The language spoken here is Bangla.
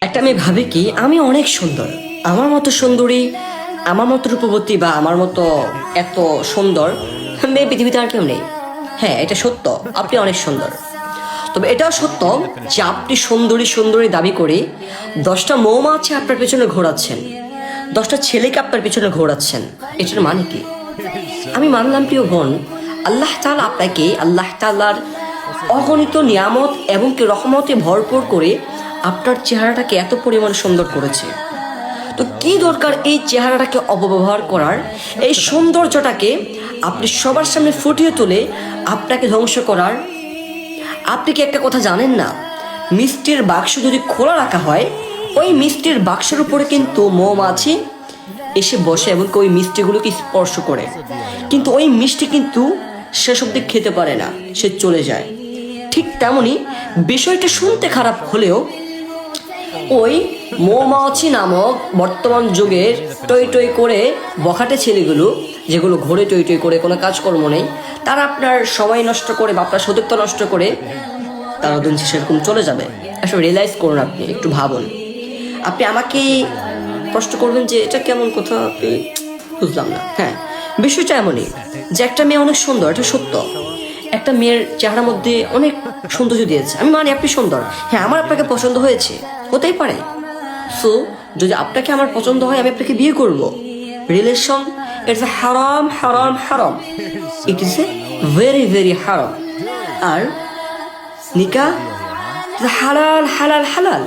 একটা মেয়ে ভাবে কি আমি অনেক সুন্দর, আমার মতো সুন্দরী, আমার মতো রূপবতী বা আমার মতো এত সুন্দর মেয়ে পৃথিবীতে আর কেউ নেই। হ্যাঁ, এটা সত্য, আপনি অনেক সুন্দর। তবে এটাও সত্য যে আপনি সুন্দরী সুন্দরী দাবি করে 10টা মৌমাছি আপনার পেছনে ঘোরাচ্ছেন, 10টা ছেলেকে আপনার পেছনে ঘোরাচ্ছেন। এটার মানে কি? আমি মানলাম প্রিয় বোন, আল্লাহ তাআলা আপনাকে আল্লাহ তাআলার অগণিত নিয়ামত এবং কি রহমতে ভরপুর করে আপনার চেহারাটাকে এত পরিমাণ সুন্দর করেছে। তো কি দরকার এই চেহারাটাকে অপব্যবহার করার, এই সৌন্দর্যটাকে আপনি সবার সামনে ফুটিয়ে তুলে আপনাকে ধ্বংস করার? আপনি কি একটা কথা জানেন না, মিষ্টির বাক্স যদি খোলা রাখা হয়, ওই মিষ্টির বাক্সের উপরে কিন্তু মৌমাছি এসে বসে এবং ওই মিষ্টিগুলোকে স্পর্শ করে, কিন্তু ওই মিষ্টি কিন্তু শেষ অবধি খেতে পারে না, সে চলে যায়। ঠিক তেমনি বিষয়টা শুনতে খারাপ হলেও ওই মৌমাছি নামক বর্তমান যুগের টই টই করে বখাটে ছেলেগুলো, যেগুলো ঘোরে টই টই করে কোনো কাজকর্ম নেই, তারা আপনার সময় নষ্ট করে বা আপনার সতীত্ব নষ্ট করে তারা দিন শেষে এরকম চলে যাবে। আসলে রিয়েলাইজ করুন, আপনি একটু ভাবুন। আপনি আমাকে প্রশ্ন করবেন যে এটা কেমন কথা, আপনি বুঝলাম না। হ্যাঁ, বিষয়টা এমনই যে একটা মেয়ে অনেক সুন্দর, এটা সত্য। একটা মেয়ের চেহারার মধ্যে অনেক সৌন্দর্য দিয়েছে, আমি মানি আপনি সুন্দর। হ্যাঁ, আমার আপনাকে পছন্দ হয়েছে, হতেই পারে। সো যদি আপনাকে আমার পছন্দ হয়, আমি আপনাকে বিয়ে করব। রিলেশন ইটস এ হারাম হারাম হারাম, it is a very very হারাম। আর নিকাহ হালাল হালাল হালাল।